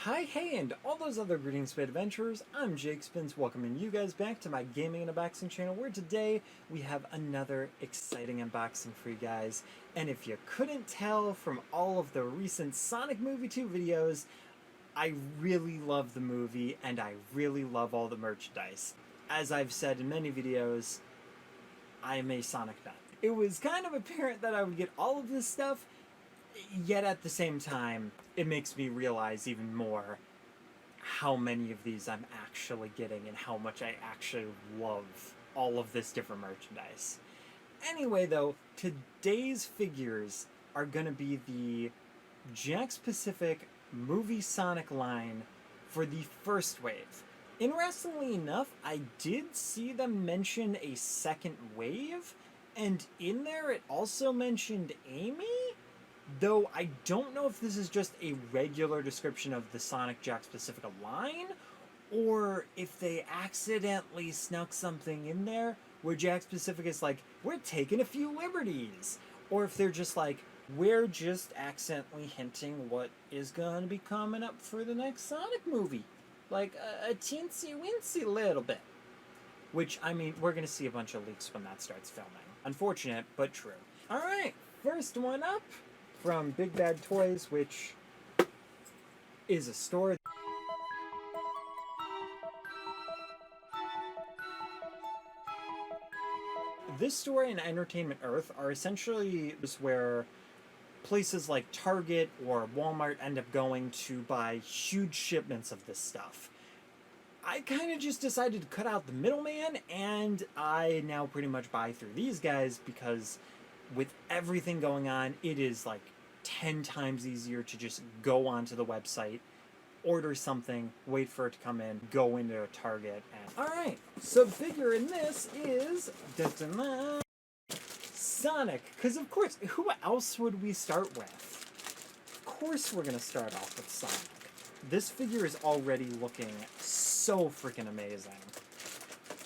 Hi, hey, and all those other greetings, Spade Adventurers. I'm Jakks, welcoming you guys back to my gaming and unboxing channel, where today we have another exciting unboxing for you guys. And if you couldn't tell from all of the recent Sonic Movie 2 videos, I really love the movie and I really love all the merchandise. As I've said in many videos, I'm a Sonic nut. It was kind of apparent that I would get all of this stuff, yet at the same time, it makes me realize even more how many of these I'm actually getting and how much I actually love all of this different merchandise. Anyway, though, today's figures are going to be the Jakks Pacific Movie Sonic line for the first wave. Interestingly enough, I did see them mention a second wave, and in there it also mentioned Amy? Though I don't know if this is just a regular description of the Sonic Jakks Pacifica line, or if they accidentally snuck something in there where Jakks Pacifica is like, we're taking a few liberties. Or if they're just like, we're just accidentally hinting what is going to be coming up for the next Sonic movie. Like a teensy-weensy little bit. Which, I mean, we're going to see a bunch of leaks when that starts filming. Unfortunate, but true. Alright, first one up from Big Bad Toys, which is a store. This store and Entertainment Earth are essentially just where places like Target or Walmart end up going to buy huge shipments of this stuff. I kind of just decided to cut out the middleman, and I now pretty much buy through these guys because with everything going on, it is like 10 times easier to just go onto the website, order something, wait for it to come in, go into a Target, and... Alright, so the figure in this is... Sonic, because of course, who else would we start with? Of course we're going to start off with Sonic. This figure is already looking so freaking amazing.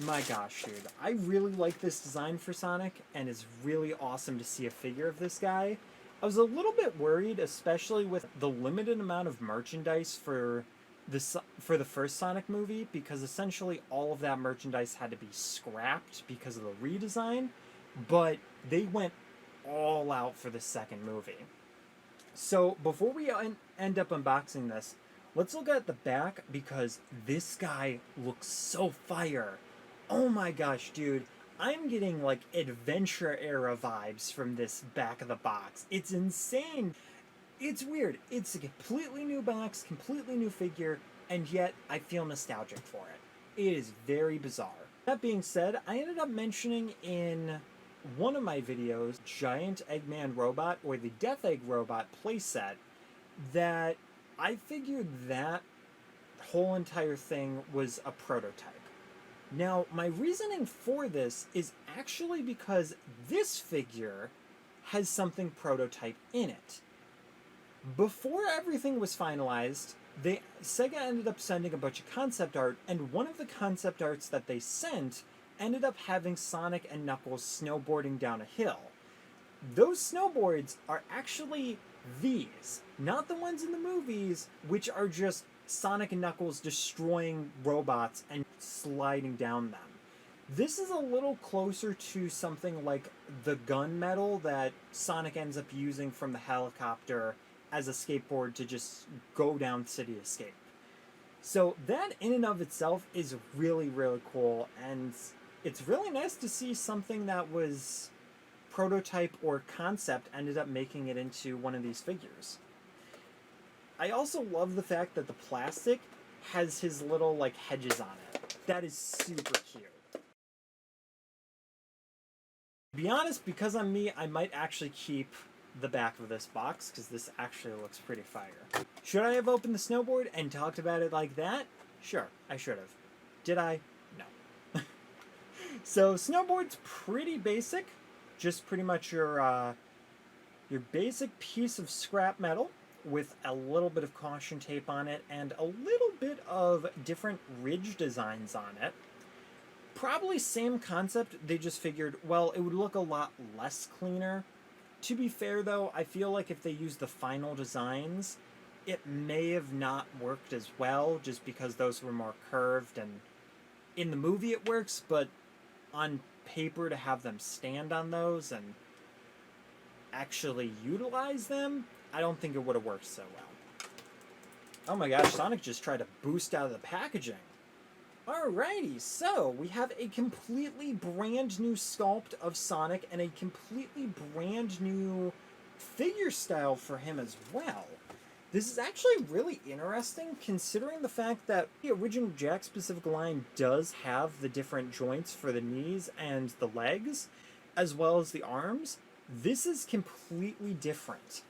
My gosh, dude. I really like this design for Sonic, and it's really awesome to see a figure of this guy. I was a little bit worried, especially with the limited amount of merchandise for the first Sonic movie, because essentially all of that merchandise had to be scrapped because of the redesign, but they went all out for the second movie. So before we end up unboxing this, let's look at the back, because this guy looks so fire. Oh my gosh, dude. I'm getting, like, adventure era vibes from this back of the box. It's insane. It's weird. It's a completely new box, completely new figure, and yet I feel nostalgic for it. It is very bizarre. That being said, I ended up mentioning in one of my videos, Giant Eggman Robot, or the Death Egg Robot playset, that I figured that whole entire thing was a prototype. Now, my reasoning for this is actually because this figure has something prototype in it. Before everything was finalized, Sega ended up sending a bunch of concept art, and one of the concept arts that they sent ended up having Sonic and Knuckles snowboarding down a hill. Those snowboards are actually these, not the ones in the movies, which are just Sonic and Knuckles destroying robots and sliding down them. This is a little closer to something like the gunmetal that Sonic ends up using from the helicopter as a skateboard to just go down City Escape. So that in and of itself is really, really cool, and it's really nice to see something that was prototype or concept ended up making it into one of these figures. I also love the fact that the plastic has his little, like, hedges on it. That is super cute. To be honest, because I'm me, I might actually keep the back of this box, because this actually looks pretty fire. Should I have opened the snowboard and talked about it like that? Sure, I should have. Did I? No. So, snowboard's pretty basic. Just pretty much your basic piece of scrap metal with a little bit of caution tape on it and a little bit of different ridge designs on it. Probably same concept, they just figured, well, it would look a lot less cleaner. To be fair, though, I feel like if they use the final designs, it may have not worked as well just because those were more curved, and in the movie it works, but on paper to have them stand on those and actually utilize them, I don't think it would have worked so well. Oh my gosh, Sonic just tried to boost out of the packaging. Alrighty, so we have a completely brand new sculpt of Sonic and a completely brand new figure style for him as well. This is actually really interesting considering the fact that the original Jakks specific line does have the different joints for the knees and the legs, as well as the arms. This is completely different.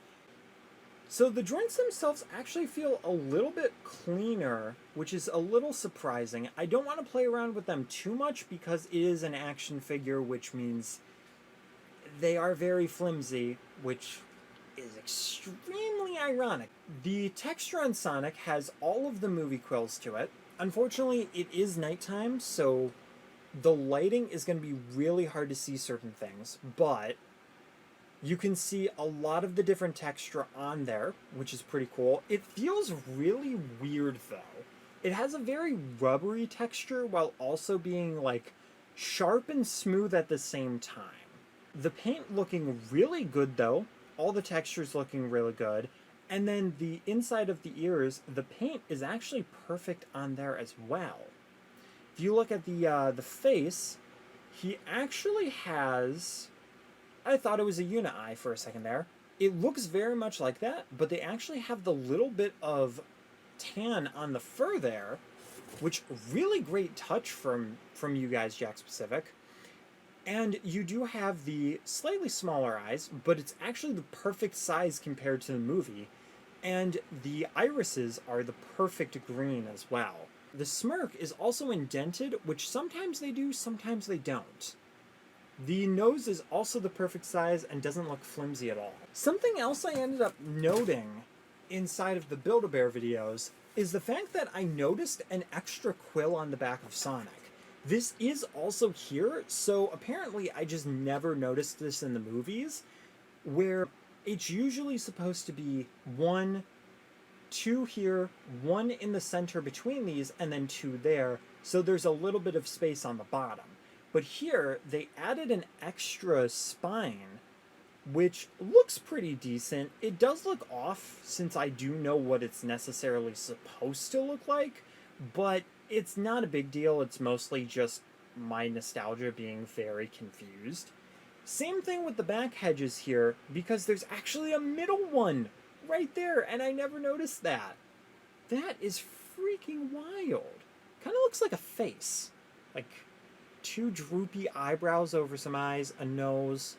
So the joints themselves actually feel a little bit cleaner, which is a little surprising. I don't want to play around with them too much because it is an action figure, which means they are very flimsy, which is extremely ironic. The texture on Sonic has all of the movie quills to it. Unfortunately, it is nighttime, so the lighting is going to be really hard to see certain things, but you can see a lot of the different texture on there, which is pretty cool. It feels really weird, though. It has a very rubbery texture while also being, like, sharp and smooth at the same time. The paint looking really good, though. All the textures looking really good. And then the inside of the ears, the paint is actually perfect on there as well. If you look at the face, he actually has... I thought it was a unit eye for a second there. It looks very much like that, but they actually have the little bit of tan on the fur there, which really great touch from you guys, Jakks Pacific. And you do have the slightly smaller eyes, but it's actually the perfect size compared to the movie. And the irises are the perfect green as well. The smirk is also indented, which sometimes they do, sometimes they don't. The nose is also the perfect size and doesn't look flimsy at all. Something else I ended up noting inside of the Build-A-Bear videos is the fact that I noticed an extra quill on the back of Sonic. This is also here, so apparently I just never noticed this in the movies, where it's usually supposed to be 1, 2 here, 1 in the center between these, and then 2 there, so there's a little bit of space on the bottom. But here, they added an extra spine, which looks pretty decent. It does look off, since I do know what it's necessarily supposed to look like, but it's not a big deal. It's mostly just my nostalgia being very confused. Same thing with the back hedges here, because there's actually a middle one right there, and I never noticed that. That is freaking wild. Kind of looks like a face. Like 2 droopy eyebrows over some eyes, a nose,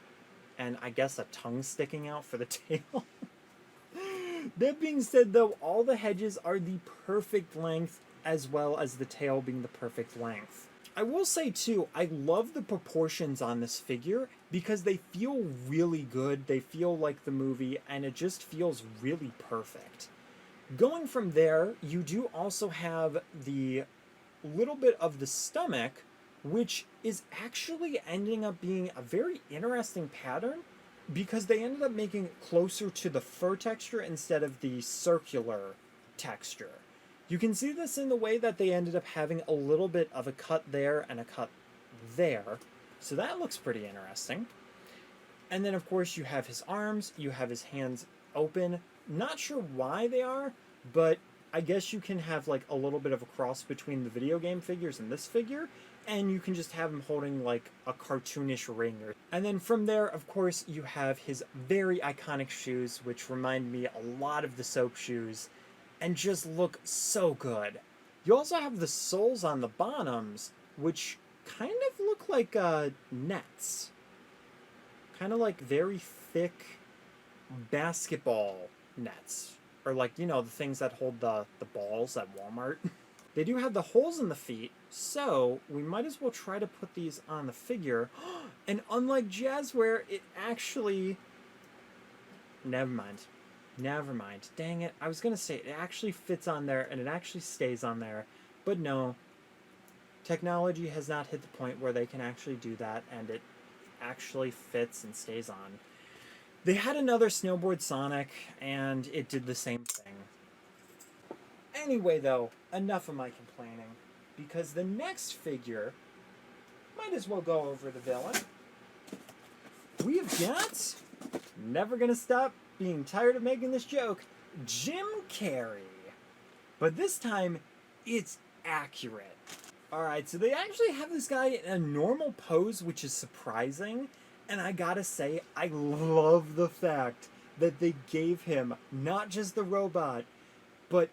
and I guess a tongue sticking out for the tail. That being said, though, all the hedges are the perfect length, as well as the tail being the perfect length. I will say, too, I love the proportions on this figure because they feel really good, they feel like the movie, and it just feels really perfect. Going from there, you do also have the little bit of the stomach, which is actually ending up being a very interesting pattern because they ended up making it closer to the fur texture instead of the circular texture. You can see this in the way that they ended up having a little bit of a cut there and a cut there, so that looks pretty interesting. And then of course you have his arms, you have his hands open. Not sure why they are, but I guess you can have like a little bit of a cross between the video game figures and this figure, and you can just have him holding like a cartoonish ring. And then from there, of course, you have his very iconic shoes, which remind me a lot of the Soap shoes, and just look so good. You also have the soles on the bottoms, which kind of look like nets. Kind of like very thick basketball nets. Or like, you know, the things that hold the balls at Walmart. They do have the holes in the feet, so we might as well try to put these on the figure. And unlike Jazzware, it actually... Never mind. Never mind. Dang it. I was going to say it actually fits on there and it actually stays on there. But no. Technology has not hit the point where they can actually do that and it actually fits and stays on. They had another Snowboard Sonic and it did the same thing. Anyway, though, enough of my complaining, because the next figure, might as well go over the villain. We've got, never gonna stop being tired of making this joke, Jim Carrey. But this time, it's accurate. Alright, so they actually have this guy in a normal pose, which is surprising. And I gotta say, I love the fact that they gave him not just the robot, but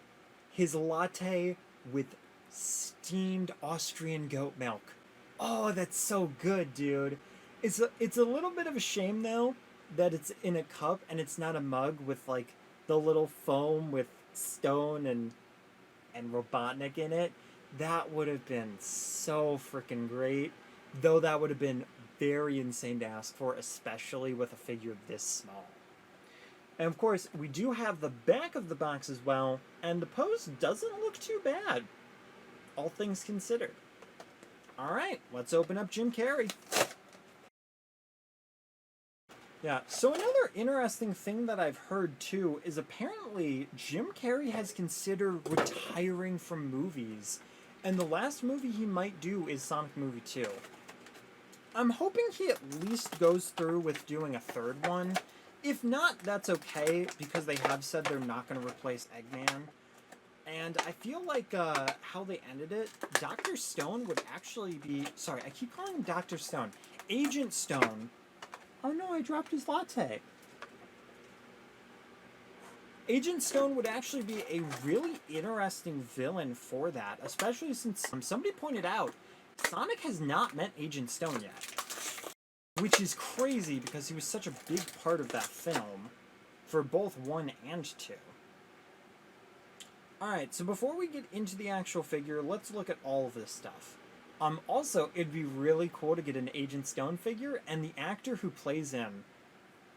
his latte with steamed Austrian goat milk. Oh, that's so good, dude. It's a little bit of a shame, though, that it's in a cup and it's not a mug with, like, the little foam with Stone and Robotnik in it. That would have been so freaking great. Though that would have been very insane to ask for, especially with a figure this small. And of course, we do have the back of the box as well, and the pose doesn't look too bad, all things considered. Alright, let's open up Jim Carrey. Yeah, so another interesting thing that I've heard too is apparently Jim Carrey has considered retiring from movies, and the last movie he might do is Sonic Movie 2. I'm hoping he at least goes through with doing a third one. If not, that's okay, because they have said they're not going to replace Eggman. And I feel like how they ended it, Dr. Stone would actually be... Sorry, I keep calling him Dr. Stone. Agent Stone. Oh no, I dropped his latte. Agent Stone would actually be a really interesting villain for that, especially since somebody pointed out Sonic has not met Agent Stone yet. Which is crazy because he was such a big part of that film for both 1 and 2. Alright, so before we get into the actual figure, let's look at all of this stuff. Also, it'd be really cool to get an Agent Stone figure, and the actor who plays him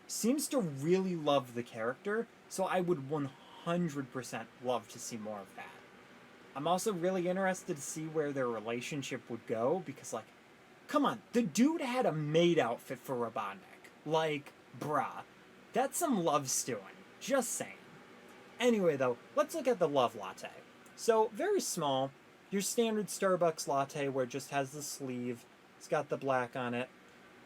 seems to really love the character, so I would 100% love to see more of that. I'm also really interested to see where their relationship would go, because, like, come on, the dude had a maid outfit for Robotnik. Like, bruh, that's some love stewing. Just saying. Anyway, though, let's look at the Love Latte. So, very small. Your standard Starbucks latte where it just has the sleeve. It's got the black on it.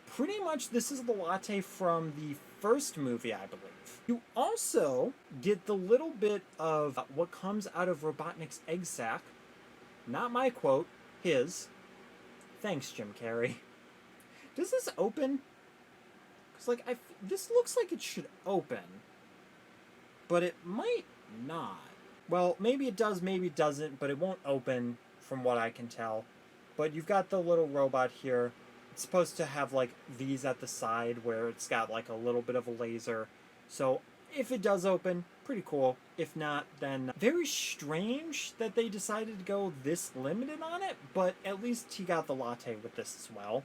Pretty much this is the latte from the first movie, I believe. You also get the little bit of what comes out of Robotnik's egg sac. Not my quote, his. Thanks, Jim Carrey. Does this open? Because, like, this looks like it should open. But it might not. Well, maybe it does, maybe it doesn't, but it won't open from what I can tell. But you've got the little robot here. It's supposed to have, like, these at the side where it's got, like, a little bit of a laser. So, if it does open, pretty cool. If not, then very strange that they decided to go this limited on it, but at least he got the latte with this as well.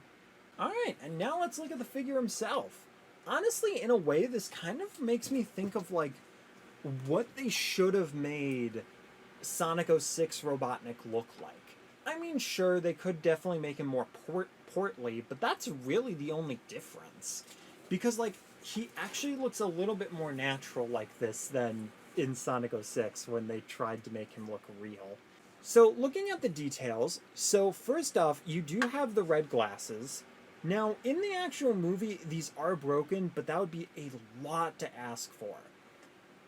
Alright, and now let's look at the figure himself. Honestly, in a way, this kind of makes me think of, like, what they should have made Sonic 06 Robotnik look like. I mean, sure, they could definitely make him more portly, but that's really the only difference. Because, like, he actually looks a little bit more natural like this than in Sonic 06 when they tried to make him look real. So, looking at the details, so first off, you do have the red glasses. Now, in the actual movie, these are broken, but that would be a lot to ask for.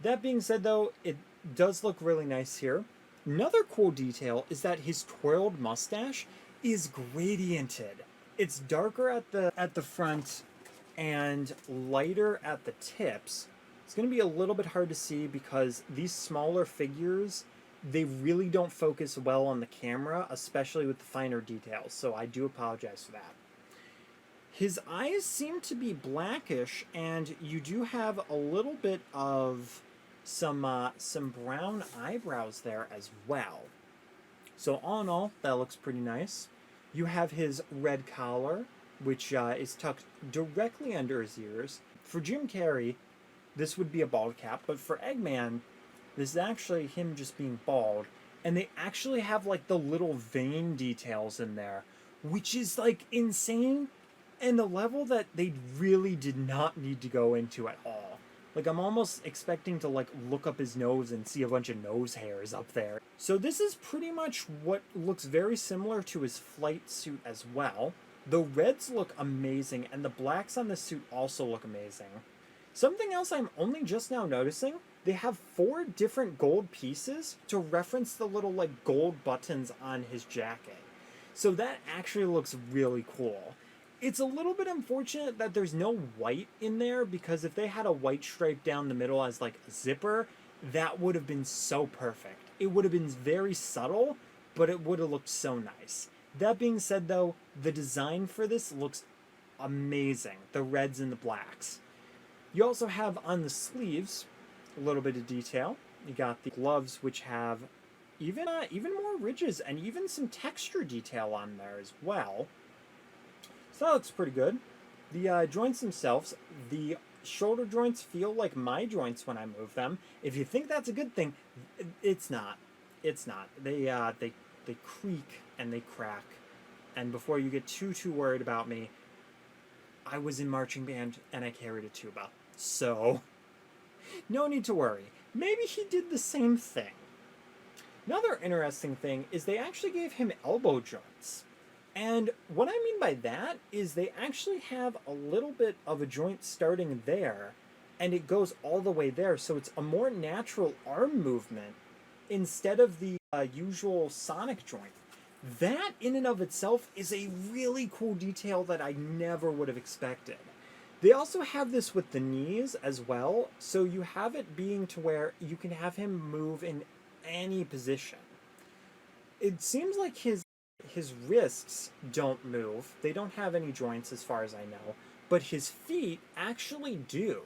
That being said, though, it does look really nice here. Another cool detail is that his twirled mustache is gradiented. It's darker at the front and lighter at the tips. It's going to be a little bit hard to see because these smaller figures, they really don't focus well on the camera, especially with the finer details, so I do apologize for that. His eyes seem to be blackish, and you do have a little bit of some brown eyebrows there as well. So all in all, that looks pretty nice. You have his red collar, which is tucked directly under his ears. For Jim Carrey, this would be a bald cap, but for Eggman, this is actually him just being bald. And they actually have, like, the little vein details in there, which is, like, insane, and the level that they really did not need to go into at all. Like, I'm almost expecting to, like, look up his nose and see a bunch of nose hairs up there. So this is pretty much what looks very similar to his flight suit as well. The reds look amazing, and the blacks on the suit also look amazing. Something else I'm only just now noticing, they have 4 different gold pieces to reference the little, like, gold buttons on his jacket. So that actually looks really cool. It's a little bit unfortunate that there's no white in there, because if they had a white stripe down the middle as like a zipper, that would have been so perfect. It would have been very subtle, but it would have looked so nice. That being said though, the design for this looks amazing. The reds and the blacks. You also have on the sleeves a little bit of detail. You got the gloves, which have even more ridges and even some texture detail on there as well. So that looks pretty good. The joints themselves, the shoulder joints feel like my joints when I move them. If you think that's a good thing, it's not. It's not. They creak and they crack. And before you get too worried about me, I was in marching band and I carried a tuba. So, no need to worry. Maybe he did the same thing. Another interesting thing is they actually gave him elbow joints. And what I mean by that is they actually have a little bit of a joint starting there, and it goes all the way there, so it's a more natural arm movement instead of the usual Sonic joint. That in and of itself is a really cool detail that I never would have expected. They also have this with the knees as well, so you have it being to where you can have him move in any position. It seems like his wrists don't move. They don't have any joints as far as I know, but his feet actually do.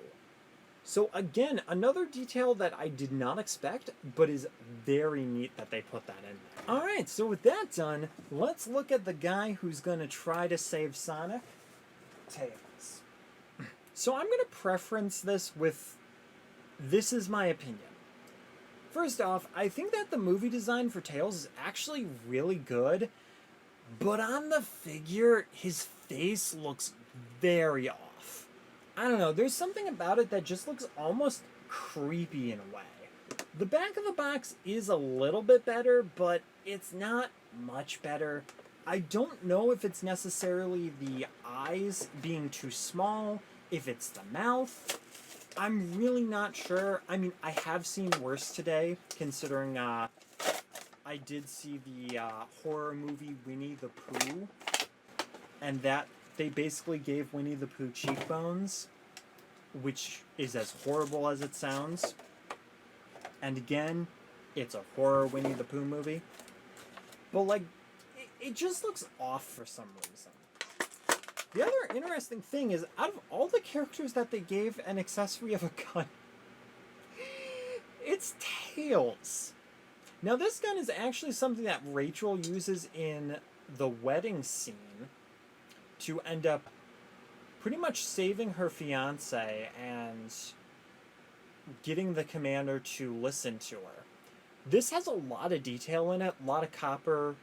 So again, another detail that I did not expect, but is very neat that they put that in there. Alright, so with that done, let's look at the guy who's going to try to save Sonic, Tails. So I'm going to preference this with, this is my opinion. First off, I think that the movie design for Tails is actually really good, but on the figure, his face looks very off. I don't know, there's something about it that just looks almost creepy in a way. The back of the box is a little bit better, but it's not much better. I don't know if it's necessarily the eyes being too small, if it's the mouth. I'm really not sure. I mean, I have seen worse today, considering I did see the horror movie Winnie the Pooh, and that they basically gave Winnie the Pooh cheekbones, which is as horrible as it sounds. And again, it's a horror Winnie the Pooh movie. But, like, it just looks off for some reason. The other interesting thing is, out of all the characters that they gave an accessory of a gun, it's Tails. Now, this gun is actually something that Rachel uses in the wedding scene to end up pretty much saving her fiancé and getting the commander to listen to her. This has a lot of detail in it, a lot of copper,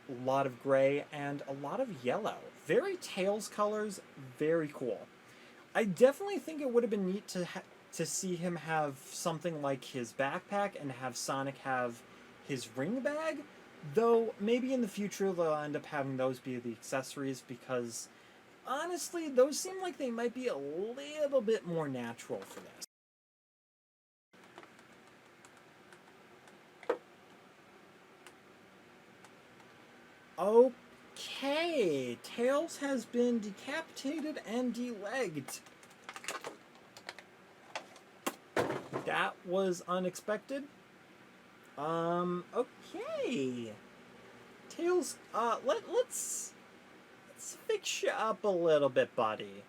a lot of gray, and a lot of yellow. Very Tails colors, very cool. I definitely think it would have been neat to see him have something like his backpack and have Sonic have his ring bag, though maybe in the future they'll end up having those be the accessories, because honestly, those seem like they might be a little bit more natural for this. Okay, Tails has been decapitated and delegged. That was unexpected. Okay. Tails, let's fix you up a little bit, buddy.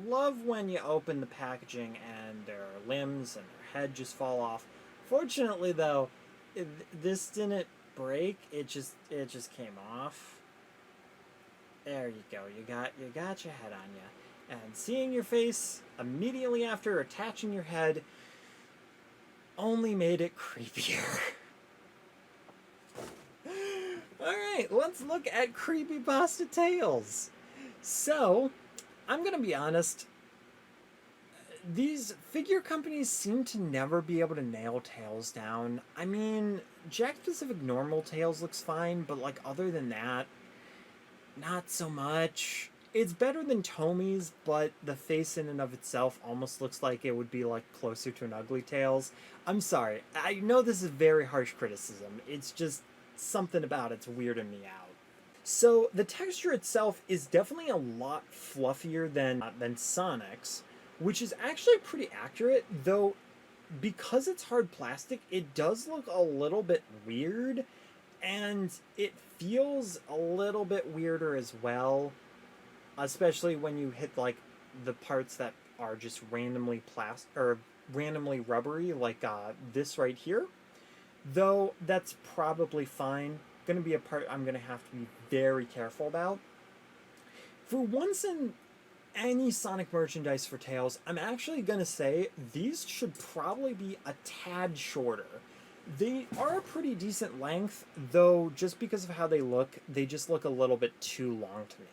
Love when you open the packaging and their limbs and their head just fall off. Fortunately, though, this didn't break. It just came off. There you go. You got your head on you. And seeing your face immediately after attaching your head only made it creepier. Alright, let's look at Creepypasta Tails. So, I'm gonna be honest, These figure companies seem to never be able to nail Tails down. I mean, Jakks Pacific normal Tails looks fine, but like other than that, not so much. It's better than Tommy's, but the face in and of itself almost looks like it would be like closer to an ugly Tails. I'm sorry. I know this is very harsh criticism. It's just something about it's weirding me out. So the texture itself is definitely a lot fluffier than Sonic's, which is actually pretty accurate, though because it's hard plastic, it does look a little bit weird, and it feels a little bit weirder as well, especially when you hit like the parts that are just randomly randomly rubbery, like this right here. Though that's probably fine. Going to be a part I'm going to have to be very careful about. For once in any Sonic merchandise for Tails, I'm actually going to say these should probably be a tad shorter. They are a pretty decent length, though just because of how they look, they just look a little bit too long to me.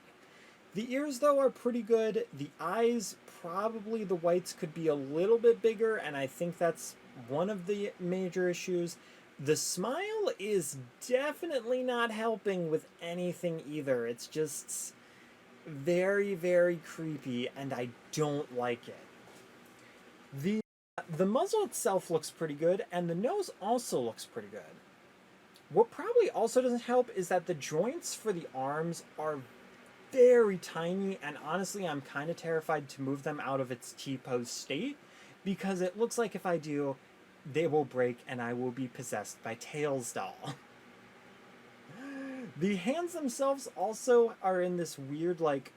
The ears, though, are pretty good. The eyes, probably the whites could be a little bit bigger, and I think that's one of the major issues. The smile is definitely not helping with anything either. It's just very, very creepy, and I don't like it. The muzzle itself looks pretty good, and the nose also looks pretty good. What probably also doesn't help is that the joints for the arms are very tiny, and honestly, I'm kind of terrified to move them out of its T-pose state, because it looks like if I do, they will break and I will be possessed by Tails doll. The hands themselves also are in this weird, like,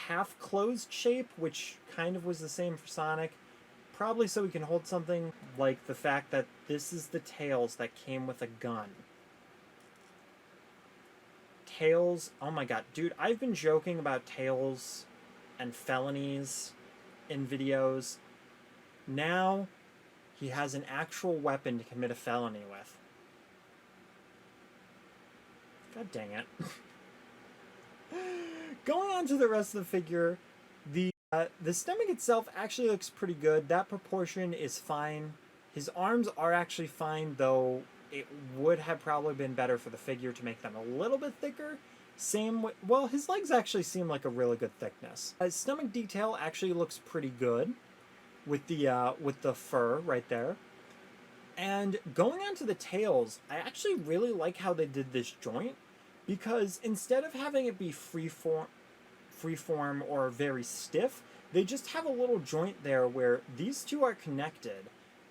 half-closed shape, which kind of was the same for Sonic. Probably so we can hold something like the fact that this is the Tails that came with a gun. Tails, oh my god, dude, I've been joking about Tails and felonies in videos. Now, he has an actual weapon to commit a felony with. God dang it. Going on to the rest of the figure, the stomach itself actually looks pretty good. That proportion is fine. His arms are actually fine, though it would have probably been better for the figure to make them a little bit thicker. Well, his legs actually seem like a really good thickness. His stomach detail actually looks pretty good with the fur right there. And going on to the tails, I actually really like how they did this joint, because instead of having it be freeform or very stiff, they just have a little joint there where these two are connected,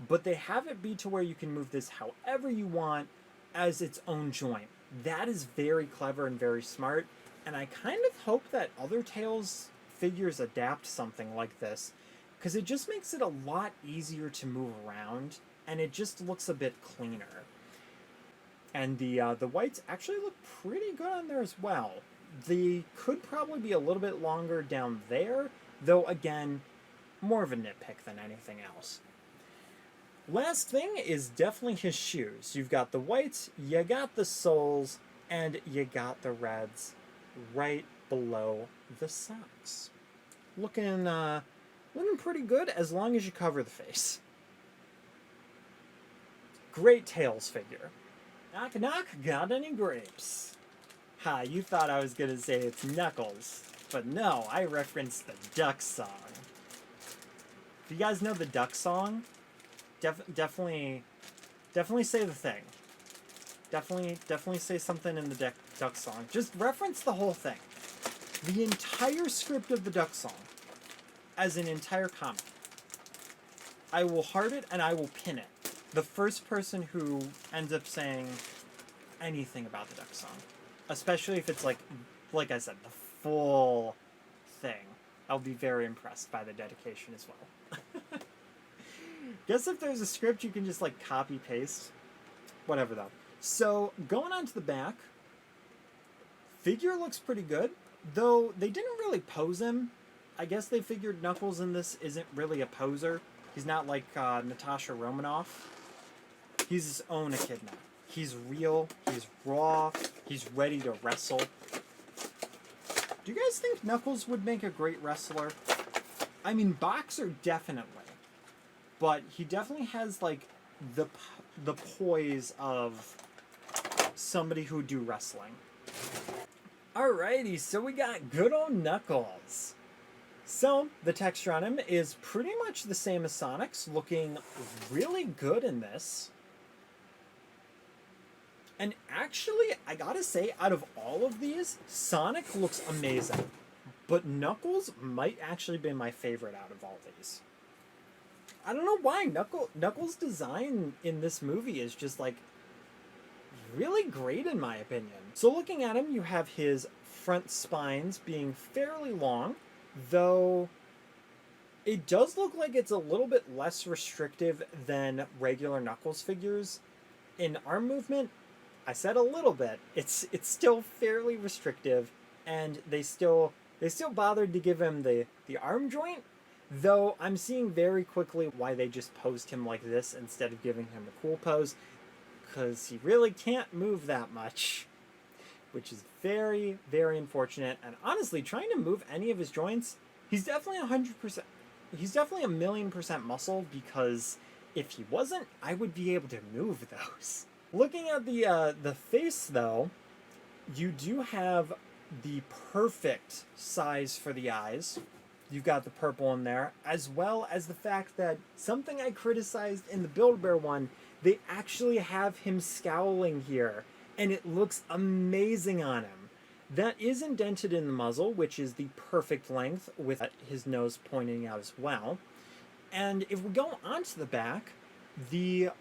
but they have it be to where you can move this however you want as its own joint. That is very clever and very smart, and I kind of hope that other Tails figures adapt something like this, because it just makes it a lot easier to move around, and it just looks a bit cleaner. And the whites actually look pretty good on there as well. They could probably be a little bit longer down there, though again, more of a nitpick than anything else. Last thing is definitely his shoes. You've got the whites, you got the soles, and you got the reds right below the socks. Looking pretty good as long as you cover the face. Great Tails figure. Knock knock, got any grapes? Ha, you thought I was gonna say it's Knuckles, but no, I referenced the Duck song. If you guys know the Duck song, definitely say the thing. Definitely say something in the Duck song. Just reference the whole thing. The entire script of the Duck song as an entire comic. I will heart it and I will pin it. The first person who ends up saying anything about the Duck song. Especially if it's like I said, the full thing. I'll be very impressed by the dedication as well. Guess if there's a script you can just like copy paste. Whatever though. So going on to the back, figure looks pretty good, though they didn't really pose him. I guess they figured Knuckles in this isn't really a poser. He's not like Natasha Romanoff. He's his own echidna. He's real, he's raw, he's ready to wrestle. Do you guys think Knuckles would make a great wrestler? I mean, boxer definitely, but he definitely has like the poise of somebody who would do wrestling. Alrighty, so we got good old Knuckles. So, the texture on him is pretty much the same as Sonic's, looking really good in this. And actually, I gotta say, out of all of these, Sonic looks amazing. But Knuckles might actually be my favorite out of all these. I don't know why, Knuckles' design in this movie is just like really great in my opinion. So looking at him, you have his front spines being fairly long, though it does look like it's a little bit less restrictive than regular Knuckles figures. In arm movement, I said a little bit. It's still fairly restrictive, and they still bothered to give him the arm joint, though I'm seeing very quickly why they just posed him like this instead of giving him a cool pose, because he really can't move that much, which is very, very unfortunate. And honestly, trying to move any of his joints, he's definitely 100%. He's definitely 1,000,000% muscle, because if he wasn't, I would be able to move those. Looking at the face, though, you do have the perfect size for the eyes. You've got the purple in there, as well as the fact that something I criticized in the Build-A-Bear one, they actually have him scowling here, and it looks amazing on him. That is indented in the muzzle, which is the perfect length, with his nose pointing out as well. And if we go onto the back, the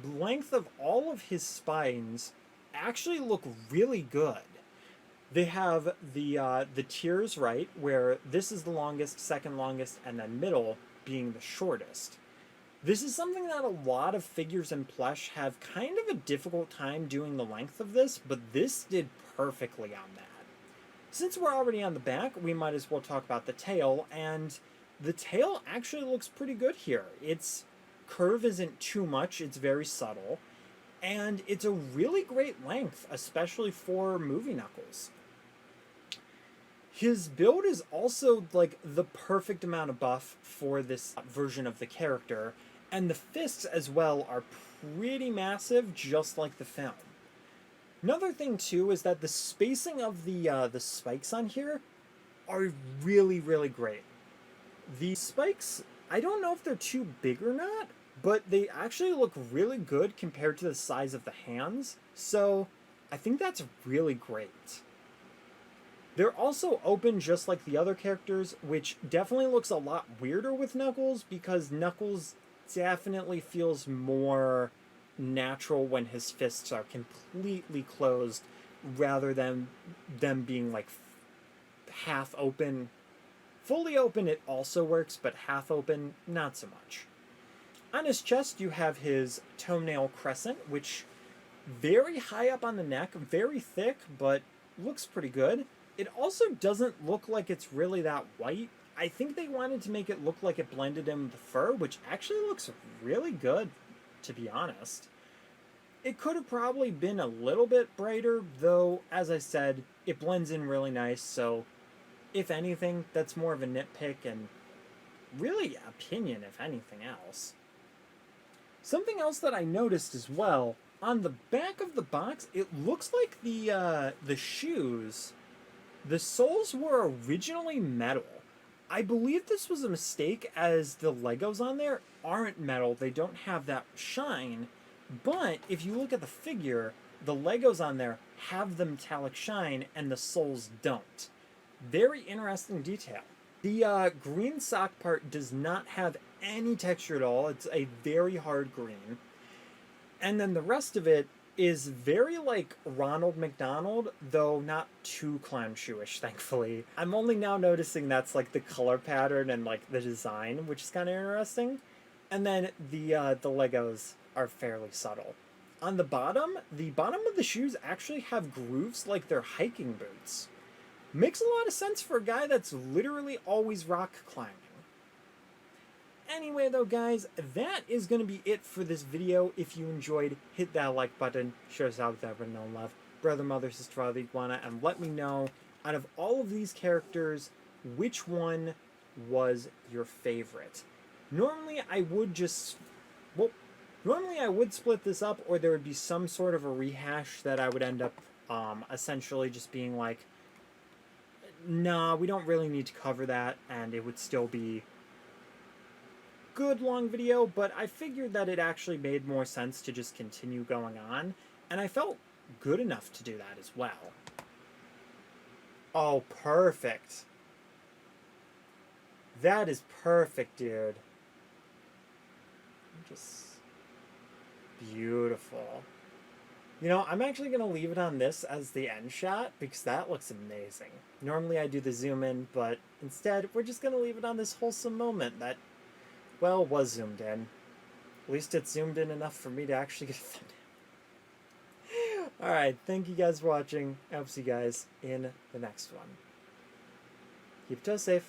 length of all of his spines actually look really good. They have the tiers, right, where this is the longest, second longest, and then middle being the shortest. This is something that a lot of figures in plush have kind of a difficult time doing the length of this, but this did perfectly on that. Since we're already on the back, we might as well talk about the tail, and the tail actually looks pretty good here. Its curve isn't too much, it's very subtle, and it's a really great length, especially for movie Knuckles. His build is also like the perfect amount of buff for this version of the character, and the fists as well are pretty massive, just like the film. Another thing too is that the spacing of the spikes on here are really, really great. The spikes, I don't know if they're too big or not, but they actually look really good compared to the size of the hands, so I think that's really great. They're also open just like the other characters, which definitely looks a lot weirder with Knuckles, because Knuckles definitely feels more natural when his fists are completely closed, rather than them being like half open. Fully open it also works, but half open, not so much. On his chest, you have his toenail crescent, which very high up on the neck, very thick, but looks pretty good. It also doesn't look like it's really that white. I think they wanted to make it look like it blended in with the fur, which actually looks really good, to be honest. It could have probably been a little bit brighter, though, as I said, it blends in really nice, so if anything, that's more of a nitpick and really opinion, if anything else. Something else that I noticed as well, on the back of the box, it looks like the shoes, the soles were originally metal. I believe this was a mistake, as the Legos on there aren't metal. They don't have that shine. But if you look at the figure, the Legos on there have the metallic shine and the soles don't. Very interesting detail. The green sock part does not have any texture at all. It's a very hard green. And then the rest of it is very like Ronald McDonald, though not too clown shoeish, thankfully. I'm only now noticing that's like the color pattern and like the design, which is kind of interesting. And then the Legos are fairly subtle. On the bottom of the shoes actually have grooves like they're hiking boots. Makes a lot of sense for a guy that's literally always rock climbing. Anyway though guys, that is going to be it for this video. If you enjoyed, hit that like button, show us out there with no love, brother, mother, sister, father, iguana, and let me know, out of all of these characters, which one was your favorite. Normally I would just, well, normally I would split this up, or there would be some sort of a rehash that I would end up essentially just being like, nah, we don't really need to cover that, and it would still be good long video, but I figured that it actually made more sense to just continue going on, and I felt good enough to do that as well. Oh, perfect. That is perfect, dude. Just beautiful. You know, I'm actually going to leave it on this as the end shot because that looks amazing. Normally I do the zoom in, but instead we're just going to leave it on this wholesome moment that, well, was zoomed in. At least it's zoomed in enough for me to actually get a thumbnail. Alright, thank you guys for watching. I hope to see you guys in the next one. Keep your toes safe.